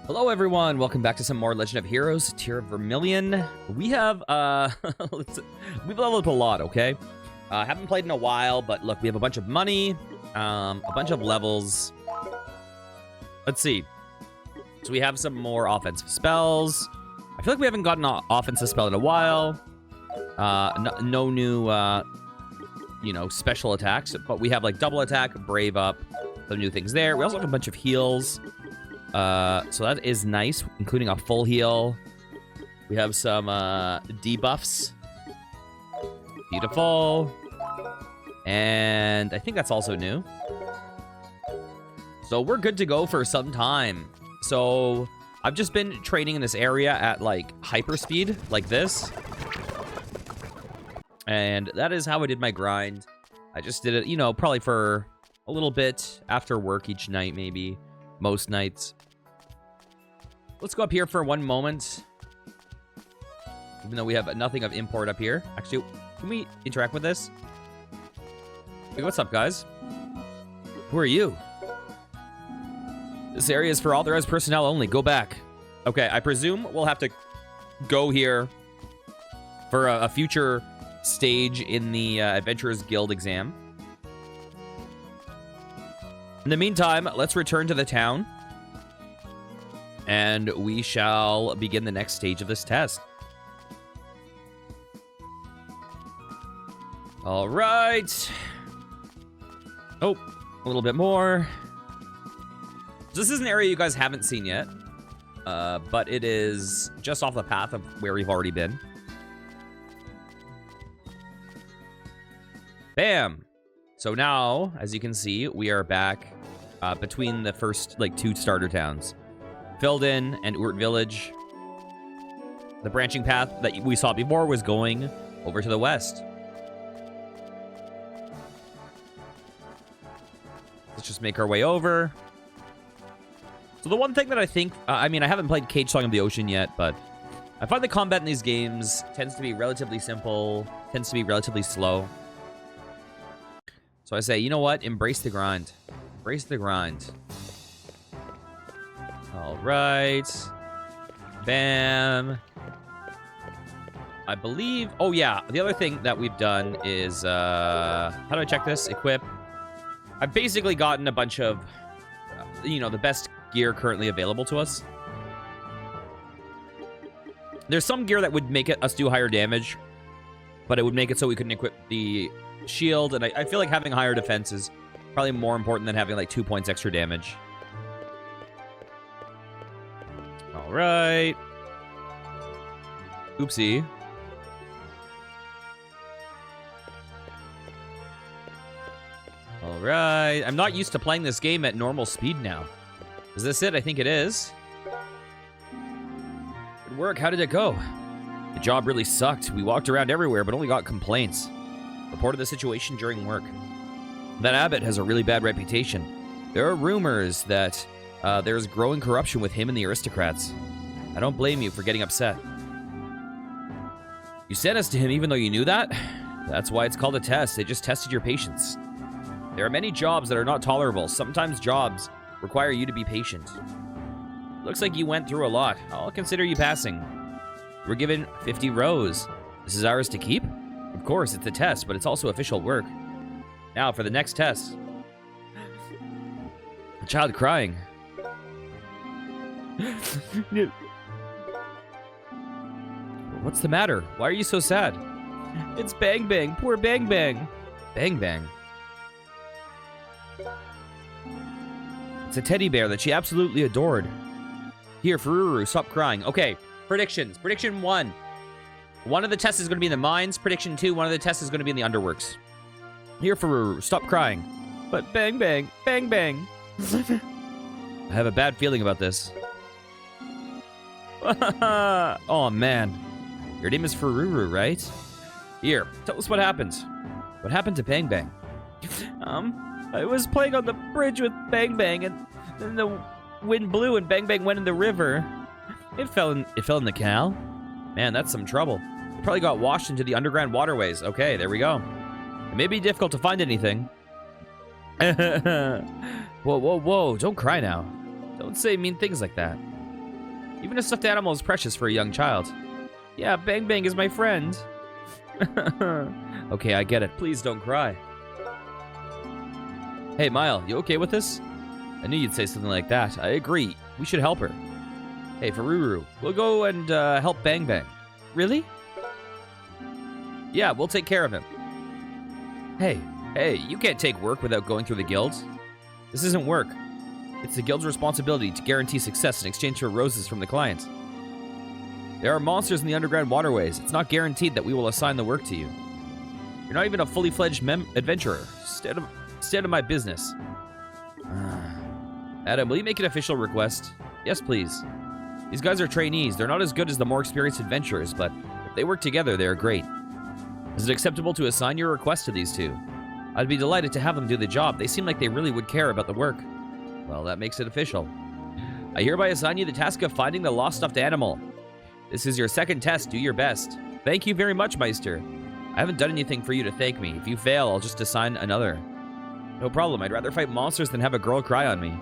Hello everyone, welcome back to some more Legend of Heroes, Tier of Vermillion. We have, we've leveled up a lot, okay? Haven't played in a while, but look, we have a bunch of money, a bunch of levels. Let's see. So we have some more offensive spells. I feel like we haven't gotten an offensive spell in a while. No new, special attacks, but we have like double attack, brave up, some new things there. We also have a bunch of heals. So that is nice, including a full heal. We have some debuffs. Beautiful. And I think that's also new. So we're good to go for some time. So I've just been training in this area at like hyper speed, like this. And that is how I did my grind. I just did it, probably for a little bit after work each night, maybe. Most nights. Let's go up here for one moment. Even though we have nothing of import up here. Actually, can we interact with this? Hey, what's up, guys? Who are you? This area is for authorized personnel only. Go back. Okay, I presume we'll have to go here for a future stage in the Adventurers Guild exam. In the meantime, let's return to the town. And we shall begin the next stage of this test. All right. Oh, a little bit more. This is an area you guys haven't seen yet. But it is just off the path of where we've already been. Bam. So now, as you can see, we are back between the first, two starter towns. Filled-in and Urt Village. The branching path that we saw before was going over to the west. Let's just make our way over. So the one thing that I think... I haven't played Cage Song of the Ocean yet, but I find the combat in these games tends to be relatively simple, tends to be relatively slow. So I say, you know what? Embrace the grind. Embrace the grind. All right. Bam. I believe... Oh, yeah. The other thing that we've done is... how do I check this? Equip. I've basically gotten a bunch of, the best gear currently available to us. There's some gear that would make us do higher damage, but it would make it so we couldn't equip the shield, and I feel like having higher defense is probably more important than having, 2 points extra damage. All right. Oopsie. All right. I'm not used to playing this game at normal speed now. Is this it? I think it is. Good work. How did it go? The job really sucked. We walked around everywhere, but only got complaints. Reported the situation during work. That abbot has a really bad reputation. There are rumors that there's growing corruption with him and the aristocrats. I don't blame you for getting upset. You sent us to him even though you knew that? That's why it's called a test. They just tested your patience. There are many jobs that are not tolerable. Sometimes jobs require you to be patient. Looks like you went through a lot. I'll consider you passing. We're given 50 rows. This is ours to keep? Of course, it's a test, but it's also official work. Now, for the next test. A child crying. What's the matter? Why are you so sad? It's Bang Bang. Poor Bang Bang. Bang Bang. It's a teddy bear that she absolutely adored. Here, Fururu, stop crying. Okay, predictions. Prediction 1. One of the tests is going to be in the mines. Prediction 2, one of the tests is going to be in the underworks. Here, Fururu, stop crying. But Bang Bang, Bang Bang. I have a bad feeling about this. Oh, man. Your name is Fururu, right? Here, tell us what happened. What happened to Bang Bang? I was playing on the bridge with Bang Bang, and then the wind blew and Bang Bang went in the river. It fell in the canal. Man, that's some trouble. It probably got washed into the underground waterways. Okay, there we go. It may be difficult to find anything. Whoa, whoa, whoa. Don't cry now. Don't say mean things like that. Even a stuffed animal is precious for a young child. Yeah, Bang Bang is my friend. Okay, I get it. Please don't cry. Hey, Mile, you okay with this? I knew you'd say something like that. I agree. We should help her. Hey, Faruru, we'll go and help Bang Bang. Really? Yeah, we'll take care of him. Hey, you can't take work without going through the guilds. This isn't work. It's the guild's responsibility to guarantee success in exchange for roses from the client. There are monsters in the underground waterways. It's not guaranteed that we will assign the work to you. You're not even a fully fledged adventurer. Stay out of my business. Adam, will you make an official request? Yes, please. These guys are trainees. They're not as good as the more experienced adventurers, but if they work together, they are great. Is it acceptable to assign your request to these two? I'd be delighted to have them do the job. They seem like they really would care about the work. Well, that makes it official. I hereby assign you the task of finding the lost stuffed animal. This is your second test. Do your best. Thank you very much, Meister. I haven't done anything for you to thank me. If you fail, I'll just assign another. No problem. I'd rather fight monsters than have a girl cry on me.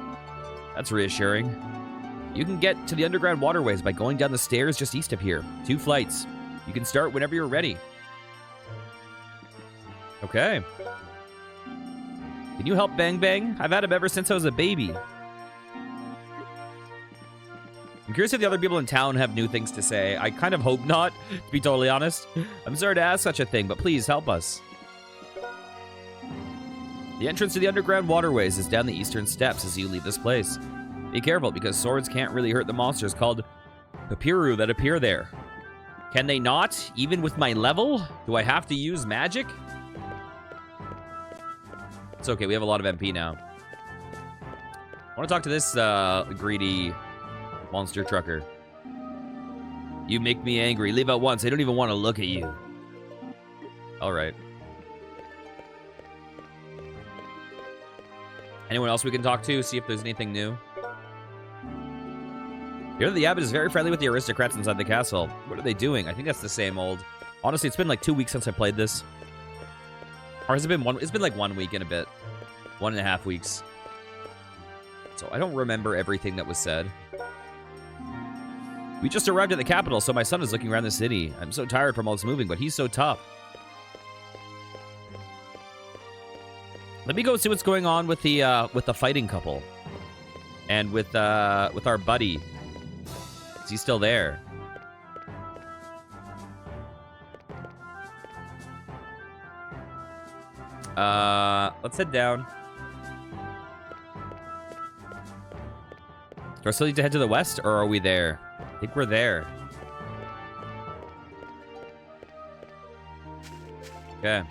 That's reassuring. You can get to the underground waterways by going down the stairs just east of here. 2 flights. You can start whenever you're ready. Okay. Can you help Bang Bang? I've had him ever since I was a baby. I'm curious if the other people in town have new things to say. I kind of hope not, to be totally honest. I'm sorry to ask such a thing, but please help us. The entrance to the underground waterways is down the eastern steps as you leave this place. Be careful, because swords can't really hurt the monsters called Papiru that appear there. Can they not, even with my level? Do I have to use magic? It's okay, we have a lot of MP now. I want to talk to this greedy monster trucker. You make me angry. Leave at once. I don't even want to look at you. All right. Anyone else we can talk to? See if there's anything new. Here, the abbot is very friendly with the aristocrats inside the castle. What are they doing? I think that's the same old. Honestly, it's been like 2 weeks since I played this. Or has it been one? It's been like 1 week and a bit. 1.5 weeks. So I don't remember everything that was said. We just arrived at the capital, so my son is looking around the city. I'm so tired from all this moving, but he's so tough. Let me go see what's going on with the fighting couple. And with our buddy. Is he still there? Let's head down. Do I still need to head to the west, or are we there? I think we're there. Okay.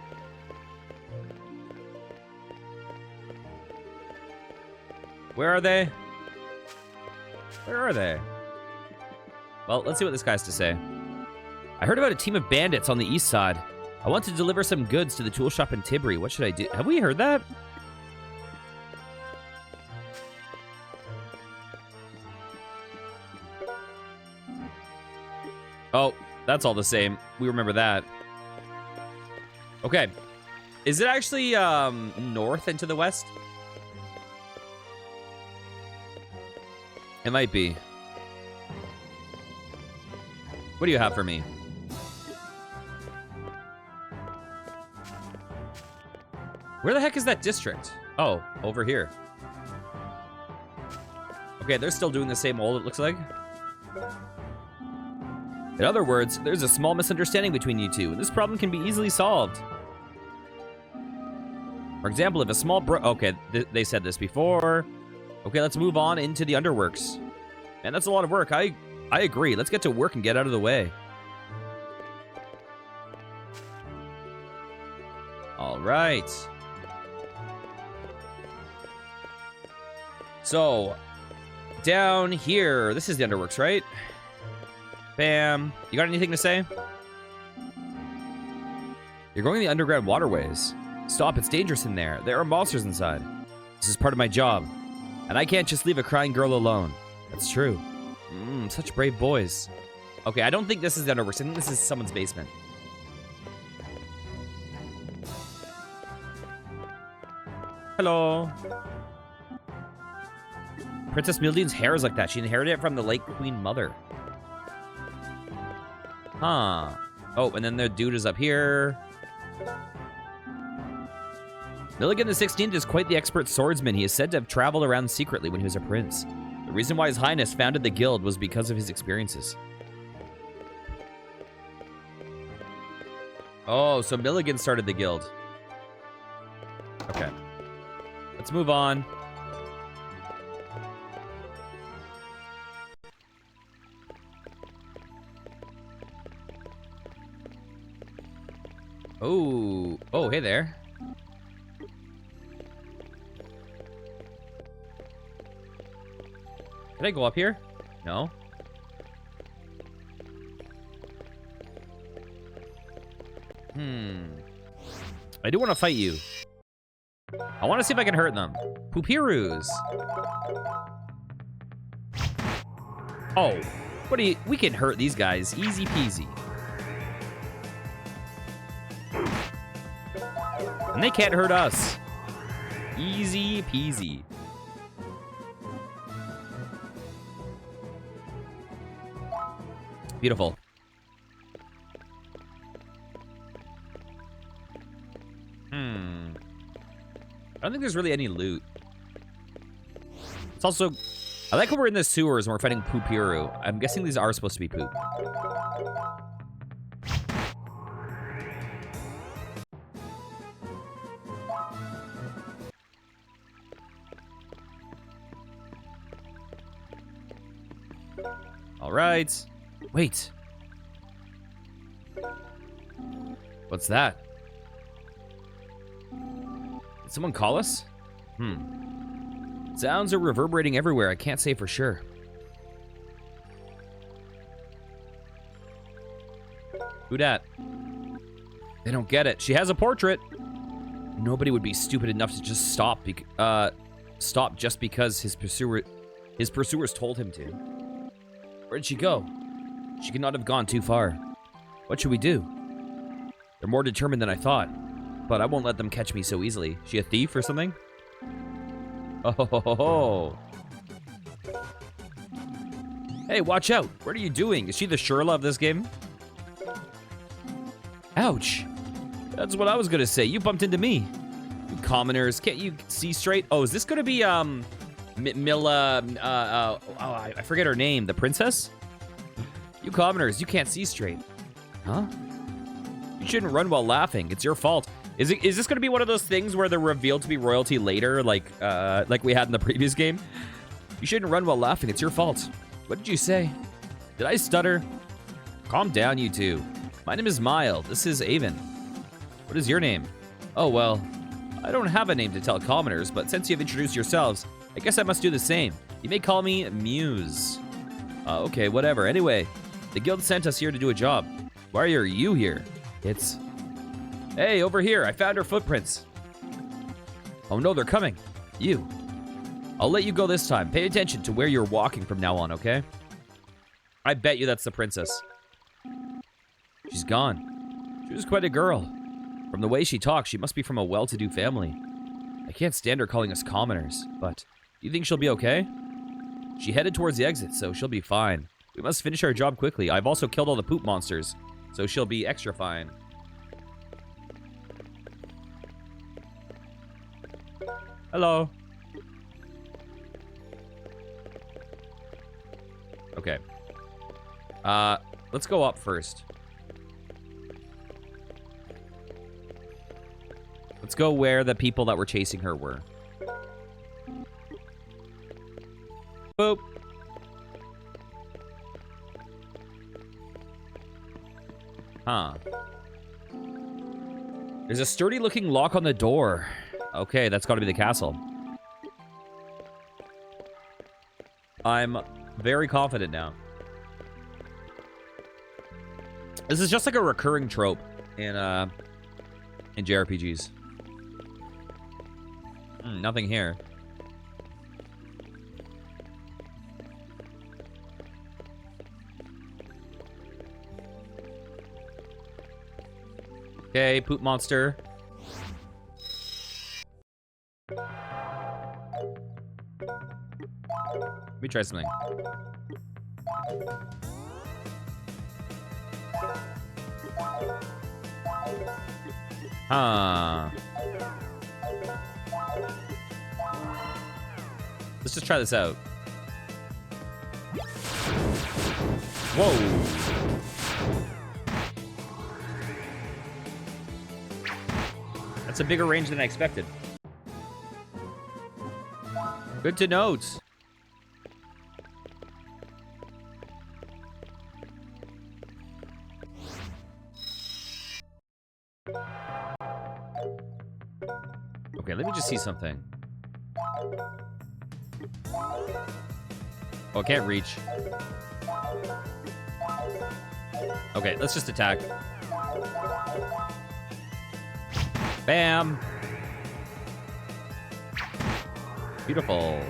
Where are they? Where are they? Well, let's see what this guy has to say. I heard about a team of bandits on the east side. I want to deliver some goods to the tool shop in Tibri. What should I do? Have we heard that? Oh, that's all the same. We remember that. Okay. Is it actually north and to the west? It might be. What do you have for me? Where the heck is that district? Oh, over here. Okay, they're still doing the same old, it looks like. In other words, there's a small misunderstanding between you two, and this problem can be easily solved. For example, if a small okay, they said this before. Okay, let's move on into the underworks. Man, that's a lot of work. I agree. Let's get to work and get out of the way. All right. So, down here, this is the underworks, right? Bam. You got anything to say? You're going the underground waterways. Stop, it's dangerous in there. There are monsters inside. This is part of my job. And I can't just leave a crying girl alone. That's true. Such brave boys. Okay, I don't think this is the underworks. I think this is someone's basement. Hello. Princess Mildeen's hair is like that. She inherited it from the late Queen Mother. Huh. Oh, and then the dude is up here. Milligan the 16th is quite the expert swordsman. He is said to have traveled around secretly when he was a prince. The reason why His Highness founded the guild was because of his experiences. Oh, so Milligan started the guild. Okay. Let's move on. Oh, hey there. Can I go up here? No. I do want to fight you. I want to see if I can hurt them. Poopirus. Oh, what do you... We can hurt these guys. Easy peasy. And they can't hurt us. Easy peasy. Beautiful. I don't think there's really any loot. It's also... I like how we're in the sewers and we're fighting Poopiru. I'm guessing these are supposed to be poop. All right. Wait. What's that? Did someone call us? Sounds are reverberating everywhere. I can't say for sure. Who dat? They don't get it. She has a portrait. Nobody would be stupid enough to just stop just because his pursuers told him to. Where'd she go? She could not have gone too far. What should we do? They're more determined than I thought. But I won't let them catch me so easily. She a thief or something? Oh, ho, ho, ho. Hey, watch out. What are you doing? Is she the Shirla of this game? Ouch. That's what I was going to say. You bumped into me. You commoners. Can't you see straight? Oh, is this going to be, Milla, I forget her name. The princess? You commoners, you can't see straight. Huh? You shouldn't run while laughing. It's your fault. Is this going to be one of those things where they're revealed to be royalty later, like we had in the previous game? You shouldn't run while laughing. It's your fault. What did you say? Did I stutter? Calm down, you two. My name is Mile. This is Avon. What is your name? Oh, well, I don't have a name to tell commoners, but since you've introduced yourselves, I guess I must do the same. You may call me Muse. Okay, whatever. Anyway, the guild sent us here to do a job. Why are you here? It's... Hey, over here. I found her footprints. Oh no, they're coming. You. I'll let you go this time. Pay attention to where you're walking from now on, okay? I bet you that's the princess. She's gone. She was quite a girl. From the way she talks, she must be from a well-to-do family. I can't stand her calling us commoners, but do you think she'll be okay? She headed towards the exit, so she'll be fine. We must finish our job quickly. I've also killed all the poop monsters, so she'll be extra fine. Hello. Okay. Let's go up first. Let's go where the people that were chasing her were. Boop. Huh. There's a sturdy-looking lock on the door. Okay, that's got to be the castle. I'm very confident now. This is just like a recurring trope in JRPGs. Nothing here. Okay, poop monster. try something. Huh. Let's just try this out. Whoa. That's a bigger range than I expected. Good to note. Okay, let me just see something. Oh, I can't reach. Okay, let's just attack. Bam! Beautiful.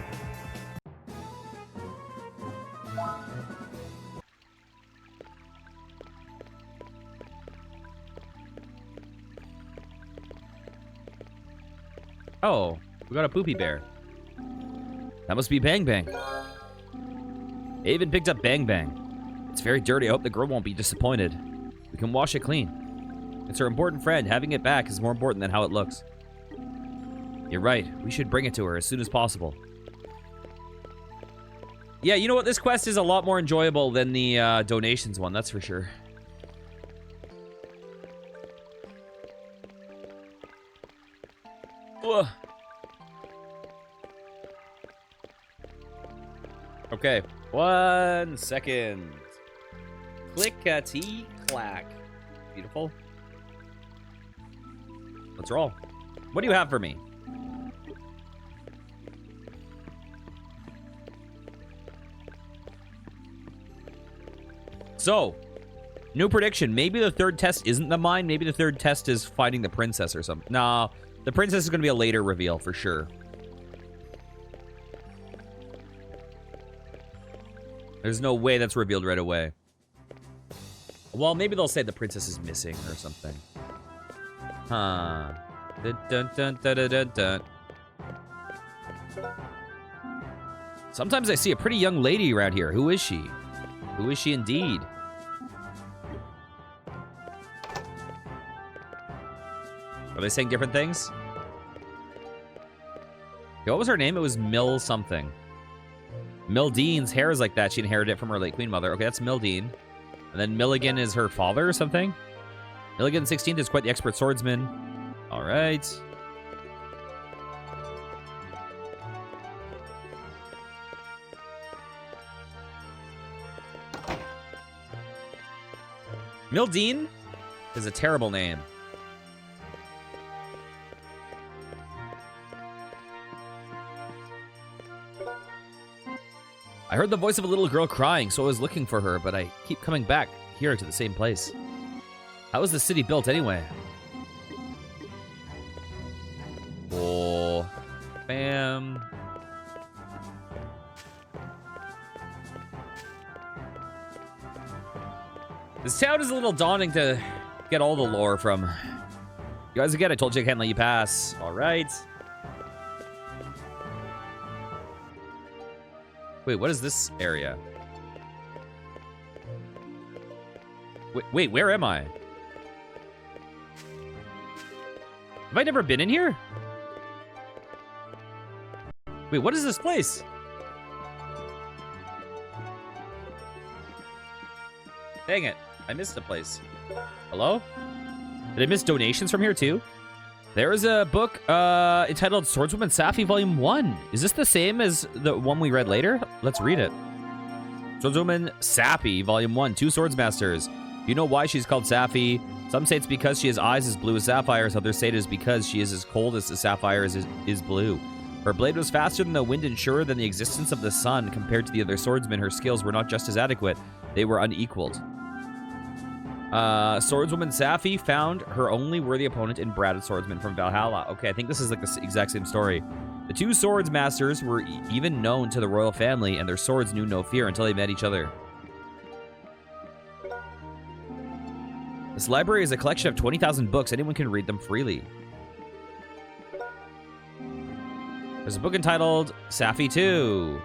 Oh, we got a poopy bear. That must be Bang Bang. I even picked up Bang Bang. It's very dirty. I hope the girl won't be disappointed. We can wash it clean. It's her important friend. Having it back is more important than how it looks. You're right. We should bring it to her as soon as possible. Yeah, you know what? This quest is a lot more enjoyable than the donations one. That's for sure. Ugh. Okay, 1 second. Clickety-clack. Beautiful. Let's roll. What do you have for me? So, new prediction. Maybe the third test isn't the mine. Maybe the third test is finding the princess or something. No, the princess is going to be a later reveal for sure. There's no way that's revealed right away. Well, maybe they'll say the princess is missing or something. Huh. Dun, dun, dun, dun, dun, dun, dun. Sometimes I see a pretty young lady around here. Who is she? Who is she indeed? Are they saying different things? Okay, what was her name? It was Mill something. Mildean's hair is like that. She inherited it from her late queen mother. Okay, that's Mildean. And then Milligan is her father or something? Milligan 16th is quite the expert swordsman. All right. Mildean is a terrible name. I heard the voice of a little girl crying, so I was looking for her, but I keep coming back here to the same place. How was the city built anyway? Oh, bam. This town is a little daunting to get all the lore from. You guys, again, I told you I can't let you pass. All right. Wait, what is this area? Wait, where am I? Have I never been in here? Wait, what is this place? Dang it, I missed a place. Hello? Did I miss donations from here too? There is a book entitled Swordswoman Safi Volume 1. Is this the same as the one we read later? Let's read it. Swordswoman Safi Volume 1, 2 Swordsmasters. Do you know why she's called Safi? Some say it's because she has eyes as blue as sapphires. Others say it is because she is as cold as the sapphire is blue. Her blade was faster than the wind and surer than the existence of the sun. Compared to the other swordsmen, her skills were not just as adequate. They were unequaled. Swordswoman Safi found her only worthy opponent in Bratted Swordsman from Valhalla. Okay, I think this is like the exact same story. The two swords masters were even known to the royal family, and their swords knew no fear until they met each other. This library is a collection of 20,000 books. Anyone can read them freely. There's a book entitled Safi 2.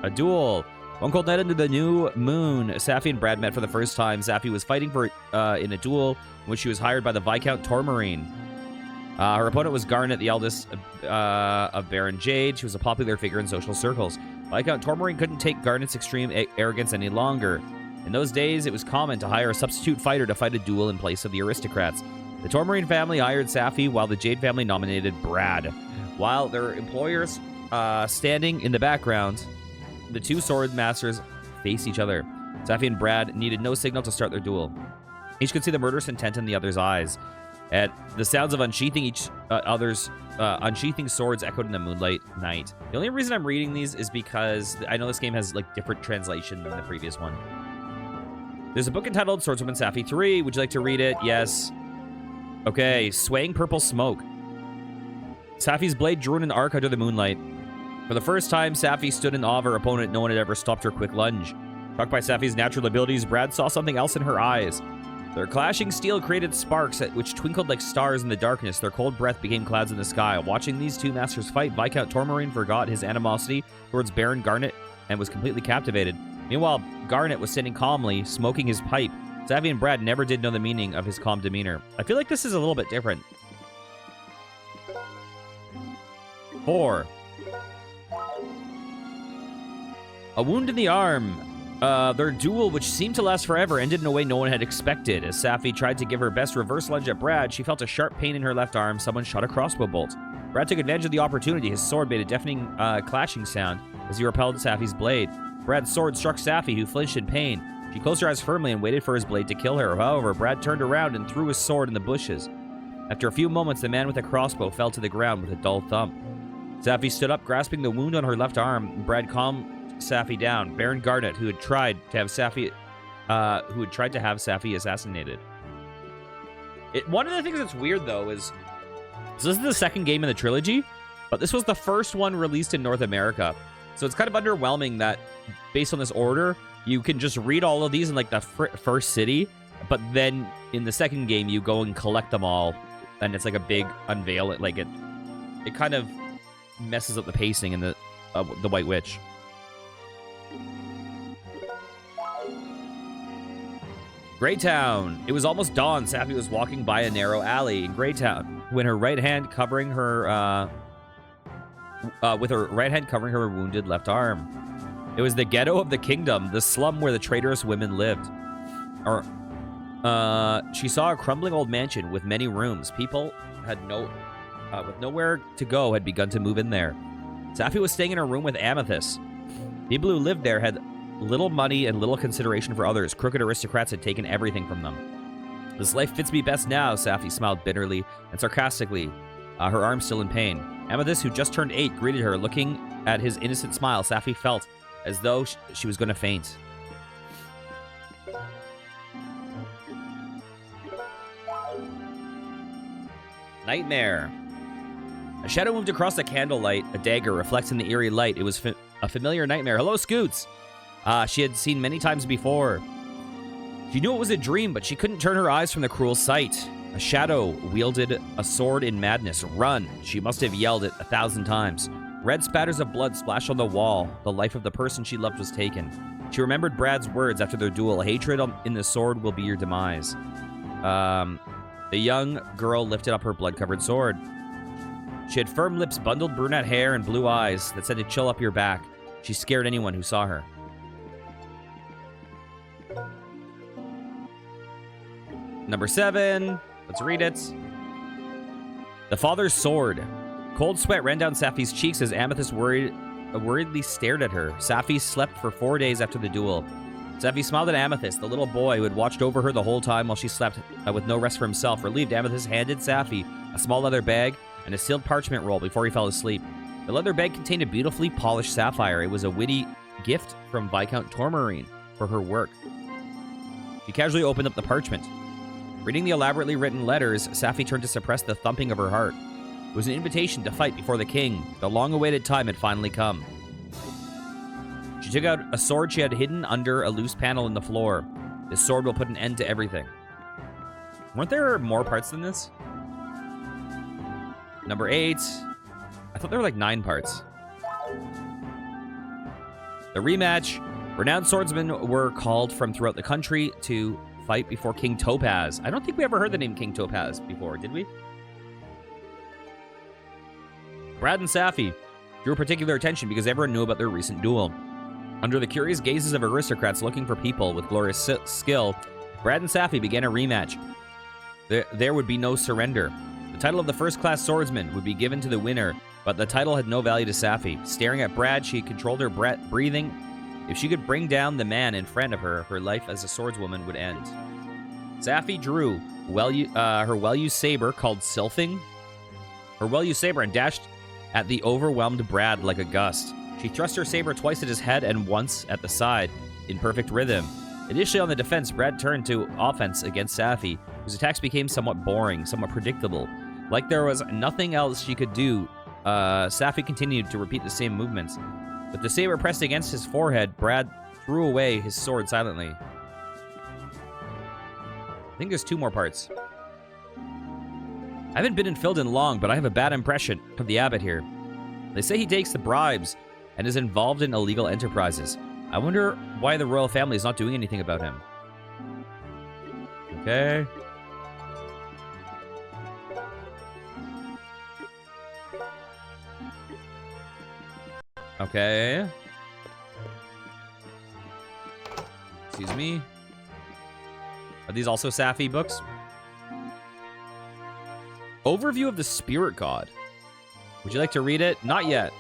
A duel. One cold night under the new moon, Safi and Brad met for the first time. Safi was fighting for in a duel in which she was hired by the Viscount Tourmarine. Her opponent was Garnet, the eldest of Baron Jade. She was a popular figure in social circles. Viscount Tourmarine couldn't take Garnet's extreme arrogance any longer. In those days, it was common to hire a substitute fighter to fight a duel in place of the aristocrats. The Tourmarine family hired Safi, while the Jade family nominated Brad. While their employers standing in the background, the two sword masters face each other. Safi and Brad needed no signal to start their duel. Each could see the murderous intent in the other's eyes. At the sounds of unsheathing unsheathing swords echoed in the moonlight night. The only reason I'm reading these is because I know this game has like different translation than the previous one. There's a book entitled Swordswoman Safi 3. Would you like to read it? Yes. Okay, swaying purple smoke. Safi's blade drew in an arc under the moonlight. For the first time, Safi stood in awe of her opponent. No one had ever stopped her quick lunge. Struck by Safi's natural abilities, Brad saw something else in her eyes. Their clashing steel created sparks which twinkled like stars in the darkness. Their cold breath became clouds in the sky. Watching these two masters fight, Viscount Tourmarine forgot his animosity towards Baron Garnet and was completely captivated. Meanwhile, Garnet was sitting calmly, smoking his pipe. Safi and Brad never did know the meaning of his calm demeanor. I feel like this is a little bit different. 4. A wound in the arm. Their duel, which seemed to last forever, ended in a way no one had expected. As Safi tried to give her best reverse lunge at Brad, she felt a sharp pain in her left arm. Someone shot a crossbow bolt. Brad took advantage of the opportunity. His sword made a deafening clashing sound as he repelled Safi's blade. Brad's sword struck Safi, who flinched in pain. She closed her eyes firmly and waited for his blade to kill her. However, Brad turned around and threw his sword in the bushes. After a few moments, the man with the crossbow fell to the ground with a dull thump. Safi stood up, grasping the wound on her left arm. Brad calmed Safi down. Baron Garnet, who had tried to have Safi assassinated. One of the things that's weird though is, so this is the second game in the trilogy, but this was the first one released in North America. So it's kind of underwhelming that based on this order, you can just read all of these in like the first city, but then in the second game you go and collect them all, and it's like a big unveil. It kind of messes up the pacing in the White Witch. Greytown. It was almost dawn. Safi was walking by a narrow alley in Greytown when her right hand covering her wounded left arm. It was the ghetto of the kingdom, the slum where the traitorous women lived. She saw a crumbling old mansion with many rooms. People had with nowhere to go had begun to move in there. Safi was staying in her room with Amethyst. People who lived there had little money and little consideration for others. Crooked aristocrats had taken everything from them. This life fits me best now, Safi smiled bitterly and sarcastically, her arm still in pain. Amethyst, who just turned 8, greeted her. Looking at his innocent smile, Safi felt as though she was going to faint. Nightmare. A shadow moved across the candlelight. A dagger reflects in the eerie light. It was a familiar nightmare. Hello, Scoots. She had seen many times before. She knew it was a dream, but she couldn't turn her eyes from the cruel sight. A shadow wielded a sword in madness. Run! She must have yelled it 1,000 times. Red spatters of blood splashed on the wall. The life of the person she loved was taken. She remembered Brad's words after their duel. Hatred in the sword will be your demise. The young girl lifted up her blood-covered sword. She had firm lips, bundled brunette hair, and blue eyes that sent a chill up your back. She scared anyone who saw her. Number 7. Let's read it. The Father's Sword. Cold sweat ran down Safi's cheeks as Amethyst worriedly stared at her. Safi slept for 4 days after the duel. Safi smiled at Amethyst, the little boy who had watched over her the whole time while she slept with no rest for himself. Relieved, Amethyst handed Safi a small leather bag and a sealed parchment roll before he fell asleep. The leather bag contained a beautifully polished sapphire. It was a witty gift from Viscount Tourmarine for her work. She casually opened up the parchment. Reading the elaborately written letters, Safi turned to suppress the thumping of her heart. It was an invitation to fight before the king. The long-awaited time had finally come. She took out a sword she had hidden under a loose panel in the floor. This sword will put an end to everything. Weren't there more parts than this? Number 8. I thought there were like 9 parts. The rematch. Renowned swordsmen were called from throughout the country to fight before King Topaz. I don't think we ever heard the name King Topaz before, did we? Brad and Safi drew particular attention because everyone knew about their recent duel. Under the curious gazes of aristocrats looking for people with glorious skill, Brad and Safi began a rematch. There would be no surrender. The title of the first-class swordsman would be given to the winner, but the title had no value to Safi. Staring at Brad, she controlled her breathing. If she could bring down the man in front of her, her life as a swordswoman would end. Safi drew her well-used saber called Sylphing. Her well-used saber and dashed at the overwhelmed Brad like a gust. She thrust her saber twice at his head and once at the side, in perfect rhythm. Initially on the defense, Brad turned to offense against Safi, whose attacks became somewhat boring, somewhat predictable. Like there was nothing else she could do, Safi continued to repeat the same movements. With the saber pressed against his forehead, Brad threw away his sword silently. I think there's 2 more parts. I haven't been in Filden long, but I have a bad impression of the abbot here. They say he takes the bribes and is involved in illegal enterprises. I wonder why the royal family is not doing anything about him. Okay. Okay. Excuse me. Are these also Safi books? Overview of the Spirit God. Would you like to read it? Not yet.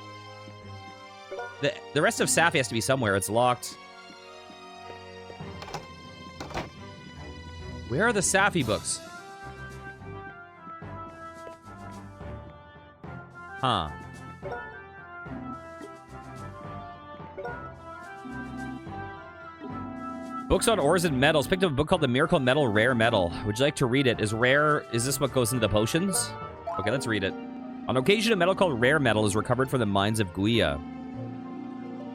The rest of Safi has to be somewhere. It's locked. Where are the Safi books? Huh. Books on ores and metals. Picked up a book called The Miracle Metal Rare Metal. Would you like to read it? Is this what goes into the potions? Okay, let's read it. On occasion, a metal called rare metal is recovered from the mines of Guia.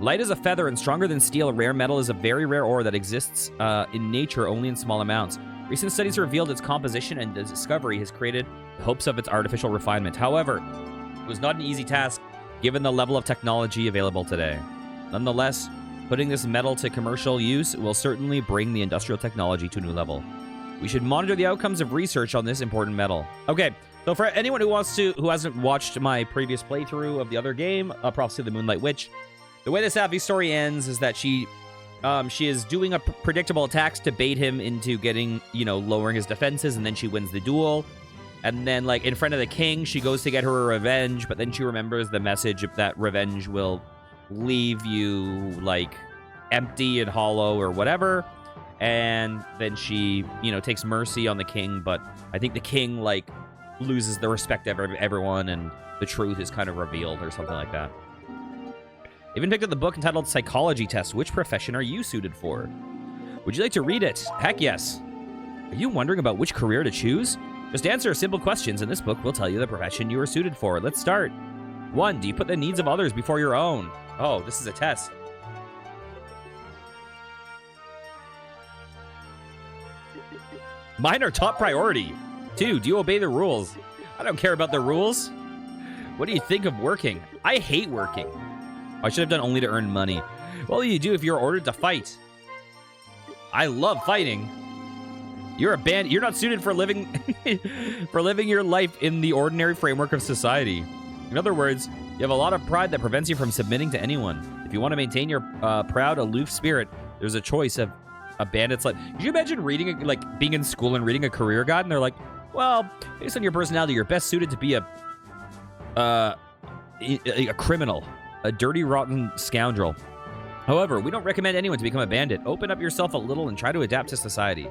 Light as a feather and stronger than steel, rare metal is a very rare ore that exists in nature only in small amounts. Recent studies revealed its composition, and the discovery has created hopes of its artificial refinement. However, it was not an easy task given the level of technology available today. Nonetheless, putting this metal to commercial use will certainly bring the industrial technology to a new level. We should monitor the outcomes of research on this important metal. Okay, so for anyone who hasn't watched my previous playthrough of the other game, Prophecy of the Moonlight Witch, the way the Safi story ends is that she is doing a predictable attacks to bait him into getting, lowering his defenses, and then she wins the duel. And then, like, in front of the king, she goes to get her revenge, but then she remembers the message that revenge will leave you, like, empty and hollow or whatever. And then she, takes mercy on the king, but I think the king, like, loses the respect of everyone, and the truth is kind of revealed or something like that. Even picked up the book entitled Psychology Test. Which profession are you suited for? Would you like to read it? Heck yes. Are you wondering about which career to choose? Just answer simple questions, and this book will tell you the profession you are suited for. Let's start. 1. Do you put the needs of others before your own? Oh, this is a test. Mine are top priority. 2. Do you obey the rules? I don't care about the rules. What do you think of working? I hate working. I should have done only to earn money. What will you do if you're ordered to fight? I love fighting. You're a band. You're not suited for living your life in the ordinary framework of society. In other words, you have a lot of pride that prevents you from submitting to anyone. If you want to maintain your proud, aloof spirit, there's a choice of a bandit's life. Could you imagine being in school and reading a career guide, and they're like, well, based on your personality, you're best suited to be a criminal. A dirty, rotten scoundrel. However, we don't recommend anyone to become a bandit. Open up yourself a little and try to adapt to society.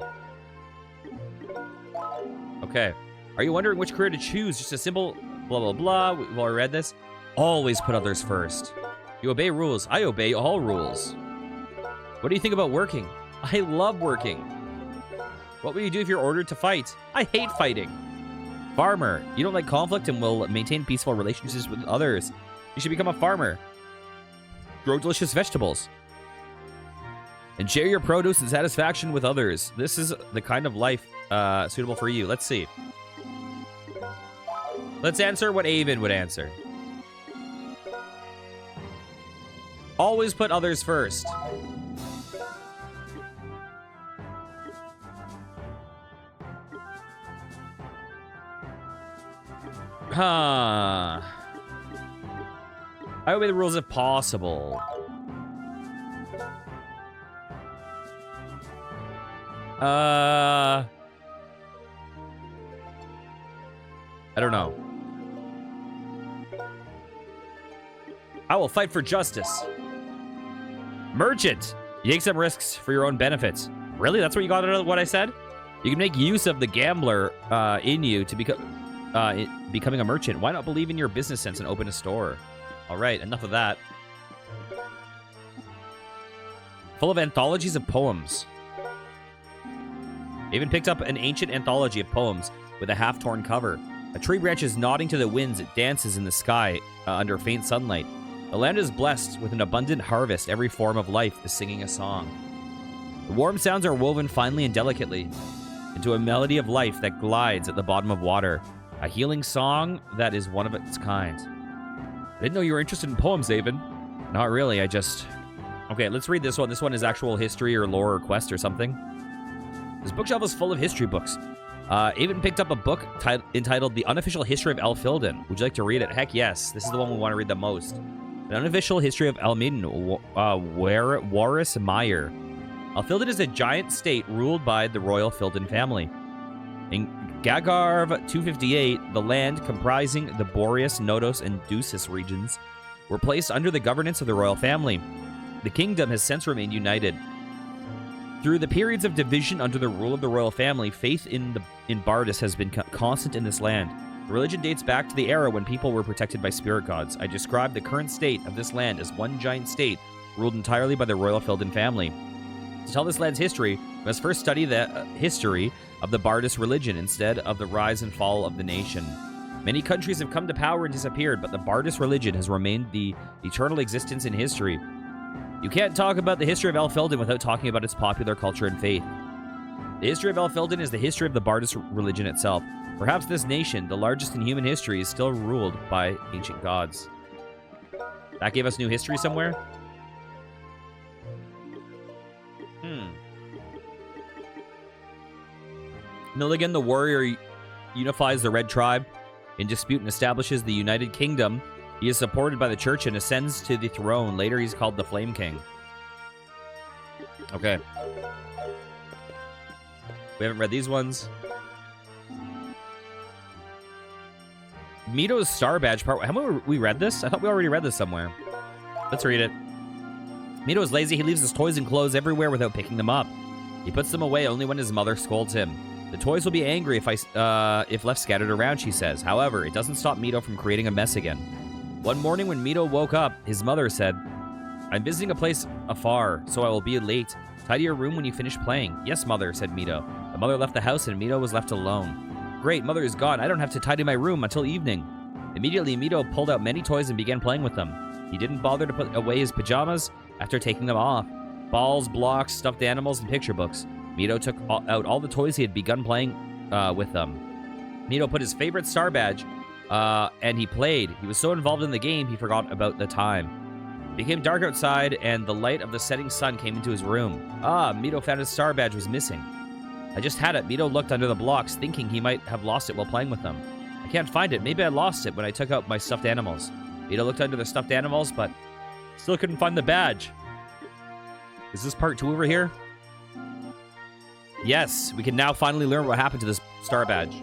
Okay. Are you wondering which career to choose? Just a simple blah, blah, blah. We've already read this. Always put others first. You obey rules. I obey all rules. What do you think about working? I love working. What will you do if you're ordered to fight? I hate fighting. Farmer. You don't like conflict and will maintain peaceful relationships with others. You should become a farmer. Grow delicious vegetables. And share your produce and satisfaction with others. This is the kind of life suitable for you. Let's see. Let's answer what Avon would answer. Always put others first. Huh. I obey the rules if possible. I don't know. I will fight for justice. Merchant. You take some risks for your own benefits. Really? That's what you got out of what I said? You can make use of the gambler in you to becoming a merchant. Why not believe in your business sense and open a store? All right, enough of that. Full of anthologies of poems. I even picked up an ancient anthology of poems with a half-torn cover. A tree branch is nodding to the winds. It dances in the sky under faint sunlight. The land is blessed with an abundant harvest. Every form of life is singing a song. The warm sounds are woven finely and delicately into a melody of life that glides at the bottom of water. A healing song that is one of its kind. I didn't know you were interested in poems, Avon. Not really, I just... Okay, let's read this one. This one is actual history or lore or quest or something. This bookshelf is full of history books. Avon picked up a book entitled The Unofficial History of Elfilden. Would you like to read it? Heck yes. This is the one we want to read the most. The Unofficial History of Elmiden, Warris Meyer. Elfilden is a giant state ruled by the royal Filden family. In Gagharv 258, the land comprising the Boreas, Nodos, and Ducis regions were placed under the governance of the royal family. The kingdom has since remained united. Through the periods of division under the rule of the royal family, faith in Bardis has been constant in this land. The religion dates back to the era when people were protected by spirit gods. I describe the current state of this land as one giant state ruled entirely by the royal Filden family. To tell this land's history, we must first study the history of the Bardis religion instead of the rise and fall of the nation. Many countries have come to power and disappeared, but the Bardis religion has remained the eternal existence in history. You can't talk about the history of Elfilden without talking about its popular culture and faith. The history of Elfilden is the history of the Bardis religion itself. Perhaps this nation, the largest in human history, is still ruled by ancient gods. That gave us new history somewhere? Milligan, the warrior, unifies the Red Tribe in dispute and establishes the United Kingdom. He is supported by the church and ascends to the throne. Later, he's called the Flame King. Okay. We haven't read these ones. Mito's Star Badge part. How about we read this? I thought we already read this somewhere. Let's read it. Mito is lazy. He leaves his toys and clothes everywhere without picking them up. He puts them away only when his mother scolds him. The toys will be angry if left scattered around, she says. However, it doesn't stop Mito from creating a mess again. One morning when Mito woke up, his mother said, "I'm visiting a place afar, so I will be late. Tidy your room when you finish playing." "Yes, mother," said Mito. The mother left the house and Mito was left alone. "Great, mother is gone. I don't have to tidy my room until evening." Immediately, Mito pulled out many toys and began playing with them. He didn't bother to put away his pajamas after taking them off. Balls, blocks, stuffed animals, and picture books. Mito took out all the toys he had begun playing with them. Mito put his favorite Star Badge, and he played. He was so involved in the game, he forgot about the time. It became dark outside, and the light of the setting sun came into his room. Mito found his Star Badge was missing. "I just had it." Mito looked under the blocks, thinking he might have lost it while playing with them. "I can't find it. Maybe I lost it when I took out my stuffed animals." Mito looked under the stuffed animals, but still couldn't find the badge. Is this part 2 over here? Yes, we can now finally learn what happened to this Star Badge.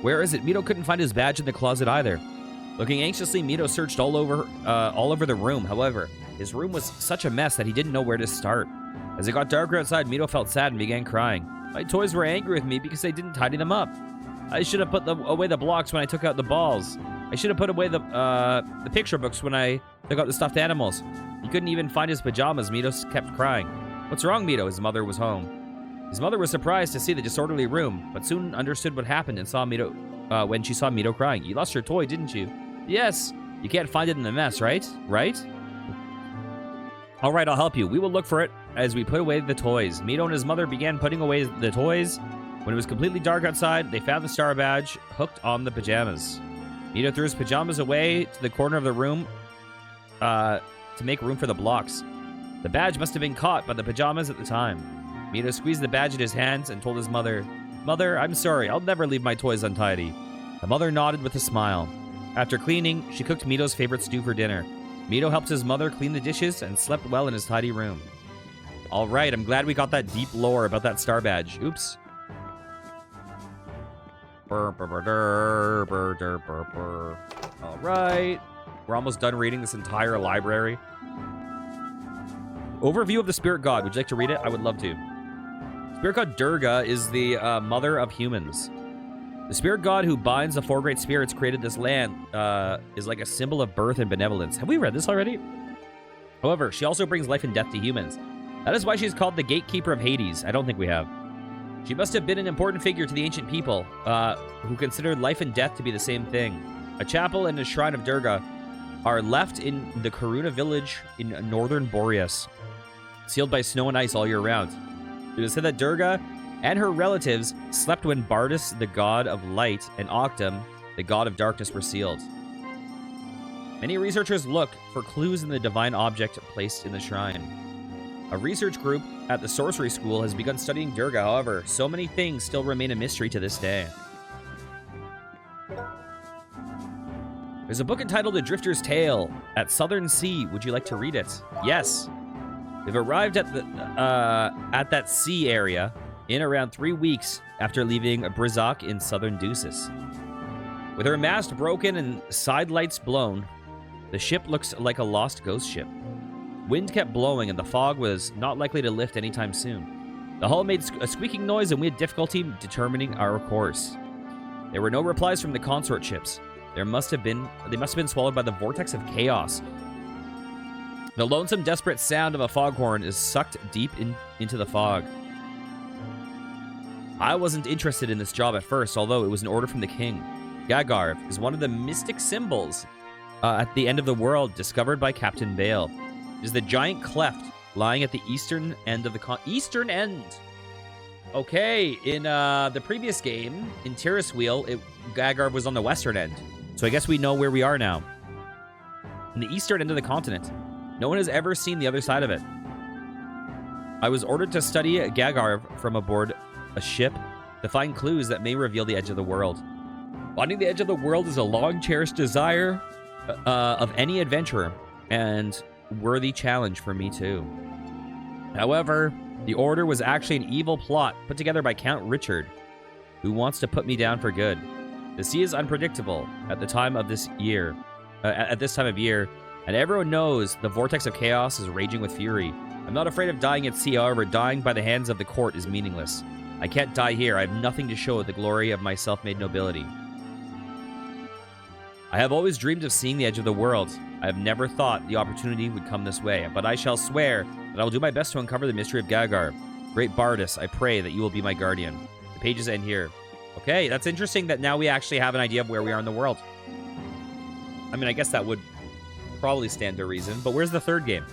Where is it? Mito couldn't find his badge in the closet either. Looking anxiously, Mito searched all over the room. However, his room was such a mess that he didn't know where to start. As it got darker outside, Mito felt sad and began crying. "My toys were angry with me because I didn't tidy them up. I should have put away the blocks when I took out the balls. I should have put away the picture books when I took out the stuffed animals." He couldn't even find his pajamas. Mito kept crying. "What's wrong, Mito?" His mother was home. His mother was surprised to see the disorderly room, but soon understood what happened and saw Mito when she saw Mito crying. "You lost your toy, didn't you?" "Yes." "You can't find it in the mess, right? Right? All right, I'll help you. We will look for it as we put away the toys." Mito and his mother began putting away the toys. When it was completely dark outside, they found the Star Badge hooked on the pajamas. Mito threw his pajamas away to the corner of the room to make room for the blocks. The badge must have been caught by the pajamas at the time. Mito squeezed the badge in his hands and told his mother, "Mother, I'm sorry. I'll never leave my toys untidy." The mother nodded with a smile. After cleaning, she cooked Mito's favorite stew for dinner. Mito helped his mother clean the dishes and slept well in his tidy room. All right, I'm glad we got that deep lore about that star badge. Oops. All right. We're almost done reading this entire library. Overview of the spirit god. Would you like to read it? I would love to. Spirit god Durga is the mother of humans. The spirit god who binds the four great spirits created this land is like a symbol of birth and benevolence. Have we read this already? However, she also brings life and death to humans. That is why she's called the gatekeeper of Hades. I don't think we have. She must have been an important figure to the ancient people who considered life and death to be the same thing. A chapel and a shrine of Durga are left in the Karuna village in northern Boreas, sealed by snow and ice all year round. It is said that Durga and her relatives slept when Bardus, the god of light, and Octum, the god of darkness, were sealed. Many researchers look for clues in the divine object placed in the shrine. A research group at the sorcery school has begun studying Durga. However, so many things still remain a mystery to this day. There's a book entitled A Drifter's Tale at Southern Sea. Would you like to read it? Yes. We've arrived at that sea area in around 3 weeks after leaving Brizak in southern Deuces. With her mast broken and side lights blown, the ship looks like a lost ghost ship. Wind kept blowing and the fog was not likely to lift anytime soon. The hull made a squeaking noise and we had difficulty determining our course. There were no replies from the consort ships. They must have been swallowed by the vortex of chaos. The lonesome, desperate sound of a foghorn is sucked deep into the fog. I wasn't interested in this job at first, although it was an order from the king. Gagharv is one of the mystic symbols at the end of the world discovered by Captain Bale. It is the giant cleft lying at the eastern end of the eastern end. Okay, in the previous game, in Tiras Wheel, Gagharv was on the western end. So I guess we know where we are now. In the eastern end of the continent. No one has ever seen the other side of it. I was ordered to study Gagharv from aboard a ship to find clues that may reveal the edge of the world. Finding the edge of the world is a long-cherished desire of any adventurer, and worthy challenge for me too. However, the order was actually an evil plot put together by Count Richard, who wants to put me down for good. The sea is unpredictable at the time of this year, at this time of year, and everyone knows the vortex of chaos is raging with fury. I'm not afraid of dying at sea, however, dying by the hands of the court is meaningless. I can't die here. I have nothing to show the glory of my self-made nobility. I have always dreamed of seeing the edge of the world. I have never thought the opportunity would come this way, but I shall swear that I will do my best to uncover the mystery of Gagharv. Great Bardus, I pray that you will be my guardian. The pages end here. Okay, that's interesting that now we actually have an idea of where we are in the world. I mean, I guess that would probably stand to reason, but where's the third game?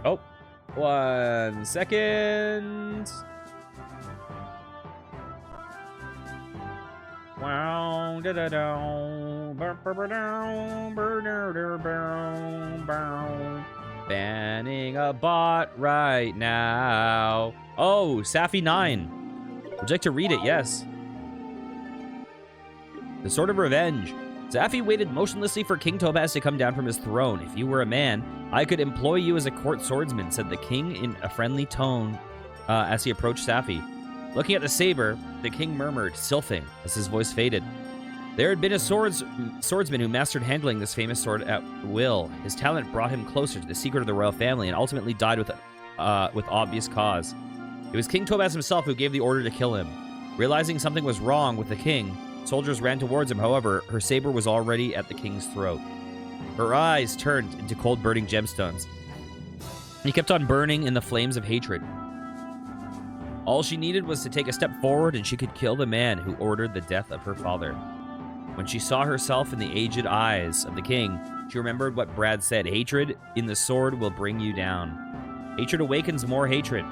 Oh, 1 second. Wow, da da da, banning a bot right now. Oh, Safi 9. Would you like to read it? Yes. The Sword of Revenge. Safi waited motionlessly for King Topaz to come down from his throne. If you were a man, I could employ you as a court swordsman, said the king in a friendly tone as he approached Safi. Looking at the saber, the king murmured, "Sylphing," as his voice faded. There had been a swordsman who mastered handling this famous sword at will. His talent brought him closer to the secret of the royal family and ultimately died with obvious cause. It was King Topaz himself who gave the order to kill him. Realizing something was wrong with the king, soldiers ran towards him. However, her saber was already at the king's throat. Her eyes turned into cold burning gemstones. He kept on burning in the flames of hatred. All she needed was to take a step forward and she could kill the man who ordered the death of her father. When she saw herself in the aged eyes of the king, she remembered what Brad said, "Hatred in the sword will bring you down." Hatred awakens more hatred.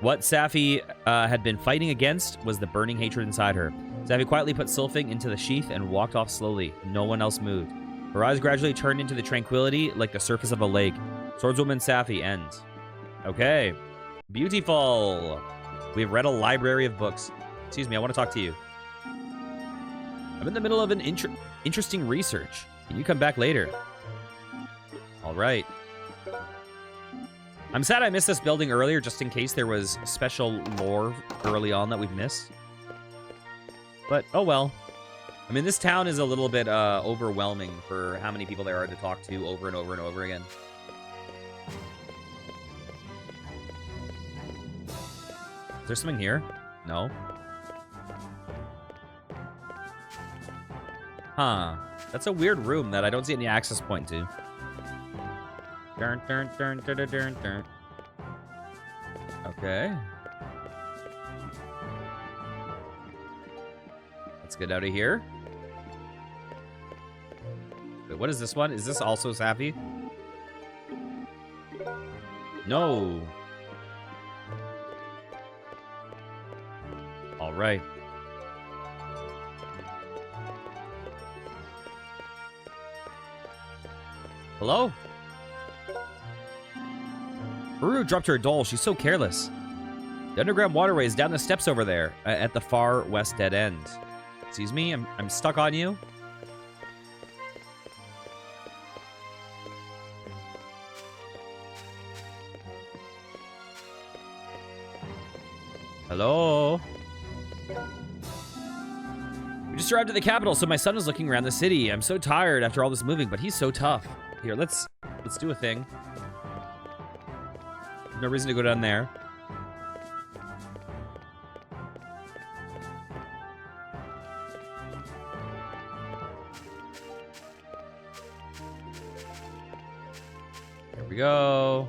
What Safi had been fighting against was the burning hatred inside her. Safi quietly put Sylphing into the sheath and walked off slowly. No one else moved. Her eyes gradually turn into the tranquility like the surface of a lake. Swordswoman Safi ends. Okay. Beautiful. We've read a library of books. Excuse me, I want to talk to you. I'm in the middle of an interesting research. Can you come back later? All right. I'm sad I missed this building earlier just in case there was special lore early on that we've missed. But, oh well. I mean, this town is a little bit overwhelming for how many people there are to talk to over and over and over again. Is there something here? No. Huh. That's a weird room that I don't see any access point to. Dun, dun, dun, dun, dun, dun, dun. Okay. Let's get out of here. Wait, what is this one? Is this also Sappy? No. All right. Hello? Ruru dropped her doll. She's so careless. The underground waterway is down the steps over there, at the far west dead end. Excuse me? I'm stuck on you? Hello? We just arrived at the capital, so my son is looking around the city. I'm so tired after all this moving, but he's so tough. Here, let's do a thing. No reason to go down there. There we go.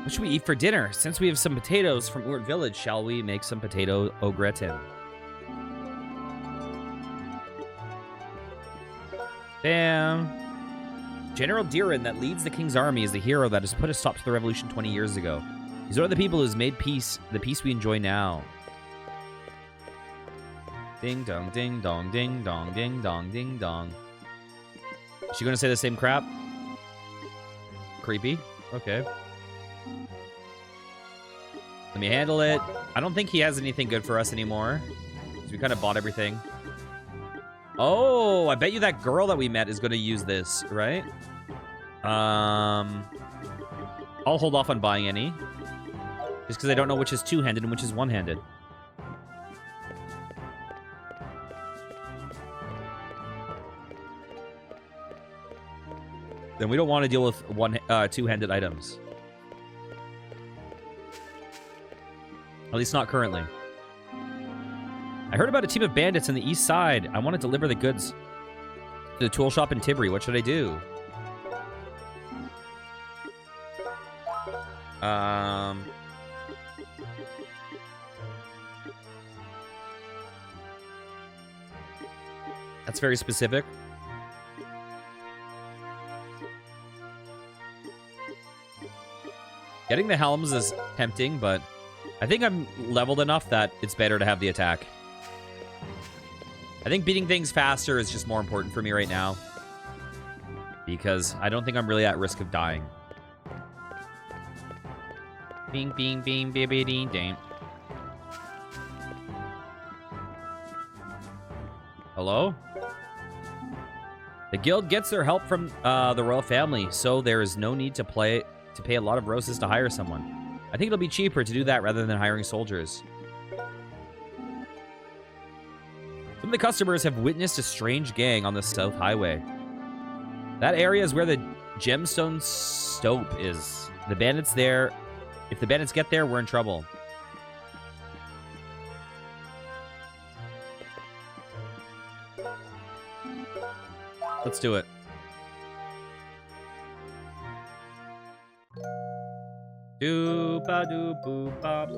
What should we eat for dinner? Since we have some potatoes from Urt Village, shall we make some potato au gratin? Damn. General Diran that leads the king's army is the hero that has put a stop to the revolution 20 years ago. He's one of the people who's made peace, the peace we enjoy now. Ding dong, ding dong, ding dong, ding dong, ding dong. Is she gonna say the same crap? Creepy. Okay. Let me handle it. I don't think he has anything good for us anymore. So we kind of bought everything. Oh, I bet you that girl that we met is going to use this, right? I'll hold off on buying any. Just because I don't know which is two-handed and which is one-handed. Then we don't want to deal with two-handed items. At least not currently. I heard about a team of bandits on the east side. I want to deliver the goods to the tool shop in Tibri. What should I do? That's very specific. Getting the helms is tempting, but I think I'm leveled enough that it's better to have the attack. I think beating things faster is just more important for me right now. Because I don't think I'm really at risk of dying. Bing, bing, bing, baby, ding, ding. Hello? The guild gets their help from the royal family, so there is no need to pay a lot of roses to hire someone. I think it'll be cheaper to do that rather than hiring soldiers. Some of the customers have witnessed a strange gang on the South Highway. That area is where the gemstone stope is. The bandits there... If the bandits get there, we're in trouble. Let's do it. Doop-a-doop-boop-bop.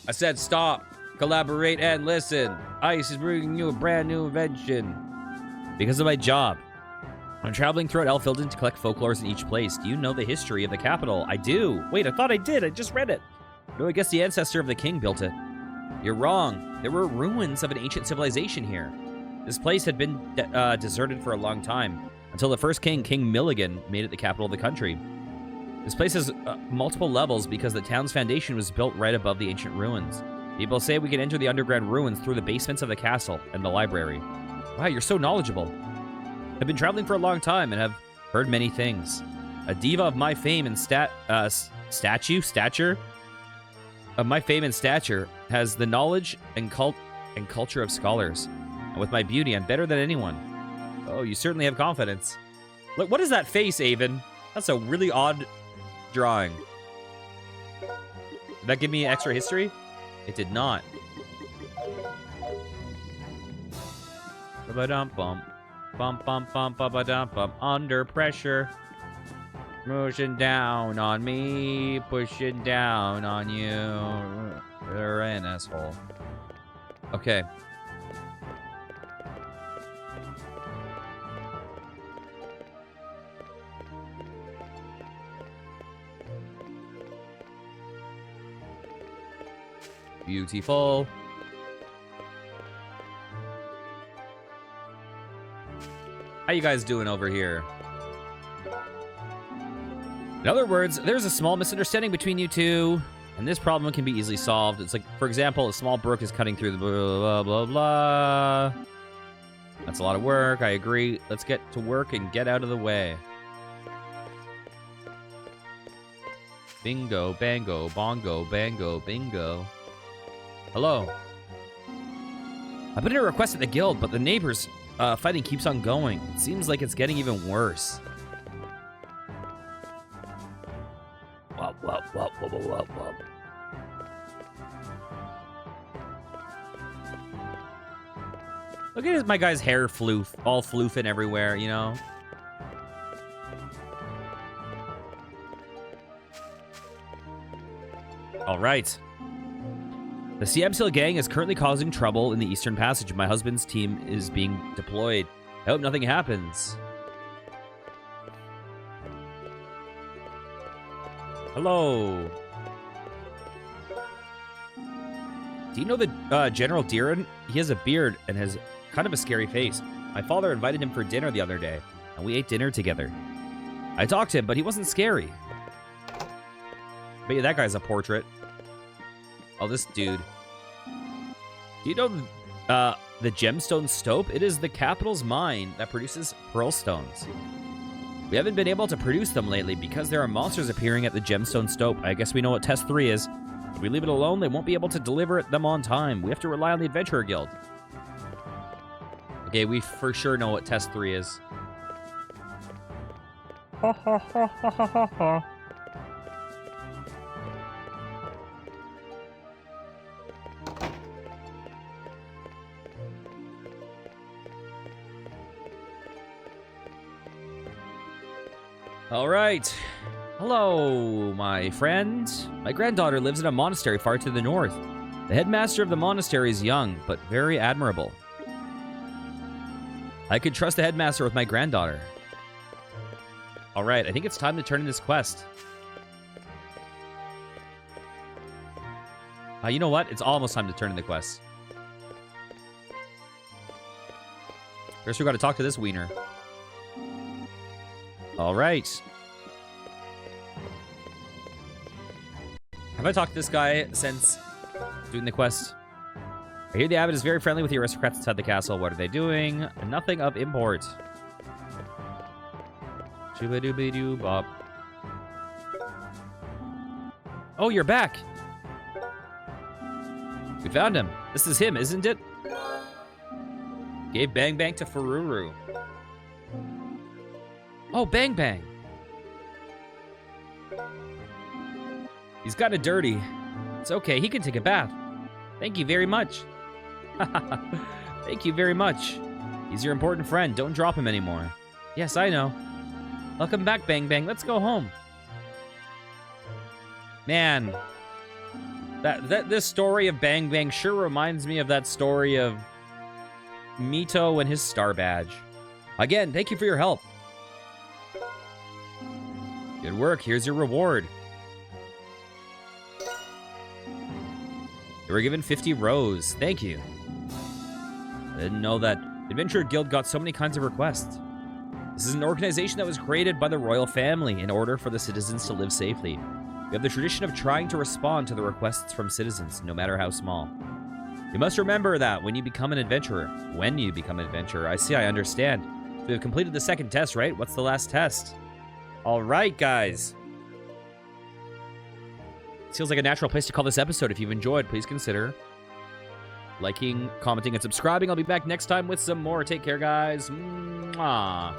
I said stop, collaborate, and listen. ICE is bringing you a brand new invention. Because of my job. I'm traveling throughout Elfilden to collect folklores in each place. Do you know the history of the capital? I do. Wait, I thought I did. I just read it. No, I guess the ancestor of the king built it. You're wrong. There were ruins of an ancient civilization here. This place had been deserted for a long time, until the first king, King Milligan, made it the capital of the country. This place has multiple levels because the town's foundation was built right above the ancient ruins. People say we can enter the underground ruins through the basements of the castle and the library. Wow, you're so knowledgeable. I've been traveling for a long time and have heard many things. A diva of my fame and stature has the knowledge and culture of scholars. And with my beauty, I'm better than anyone. Oh, you certainly have confidence. Look, what is that face, Avon? That's a really odd drawing. Did that give me extra history? It did not. Ba-dum-bum. Bum-bum-bum-ba-ba-dum-bum. Under pressure. Pushing down on me. Pushing down on you. You're an asshole. Okay. Beautiful. How you guys doing over here? In other words, there's a small misunderstanding between you two, and this problem can be easily solved. It's like, for example, a small brook is cutting through the blah, blah, blah. That's a lot of work. I agree. Let's get to work and get out of the way. Bingo, bango, bongo, bango, bingo. Hello. I put in a request at the guild, but the neighbors' fighting keeps on going. It seems like it's getting even worse. Wop, wop, wop, wop, wop, wop. Look at my guy's hair floof, all floofing everywhere, you know? All right. The Siamsil gang is currently causing trouble in the Eastern Passage. My husband's team is being deployed. I hope nothing happens. Hello. Do you know the General Diran? He has a beard and has kind of a scary face. My father invited him for dinner the other day, and we ate dinner together. I talked to him, but he wasn't scary. Bet you that guy's a portrait. Oh, this dude. Do you know the gemstone stope? It is the capital's mine that produces pearl stones. We haven't been able to produce them lately because there are monsters appearing at the gemstone stope. I guess we know what test 3 is. If we leave it alone, they won't be able to deliver them on time. We have to rely on the Adventurer Guild. Okay, we for sure know what test 3 is. Ha ha ha ha ha ha. All right. Hello, my friend. My granddaughter lives in a monastery far to the north. The headmaster of the monastery is young, but very admirable. I could trust the headmaster with my granddaughter. All right, I think it's time to turn in this quest. You know what? It's almost time to turn in the quest. First, we got to talk to this wiener. All right. Have I talked to this guy since doing the quest? I hear the abbot is very friendly with the aristocrats inside the castle. What are they doing? Nothing of import. Shooba-dooby-doo-bop. Oh, you're back. We found him. This is him, isn't it? Gave Bang Bang to Fururu. Oh, Bang Bang. He's got it dirty. It's okay, he can take a bath. Thank you very much. Thank you very much. He's your important friend. Don't drop him anymore. Yes, I know. Welcome back, Bang Bang. Let's go home. Man. This story of Bang Bang sure reminds me of that story of Mito and his star badge. Again, thank you for your help. Good work. Here's your reward. You were given 50 rows. Thank you. I didn't know that Adventure Guild got so many kinds of requests. This is an organization that was created by the royal family in order for the citizens to live safely. We have the tradition of trying to respond to the requests from citizens, no matter how small. You must remember that when you become an adventurer. When you become an adventurer. I see, I understand. So we have completed the second test, right? What's the last test? All right, guys. Feels like a natural place to call this episode. If you've enjoyed, please consider liking, commenting, and subscribing. I'll be back next time with some more. Take care, guys. Mwah.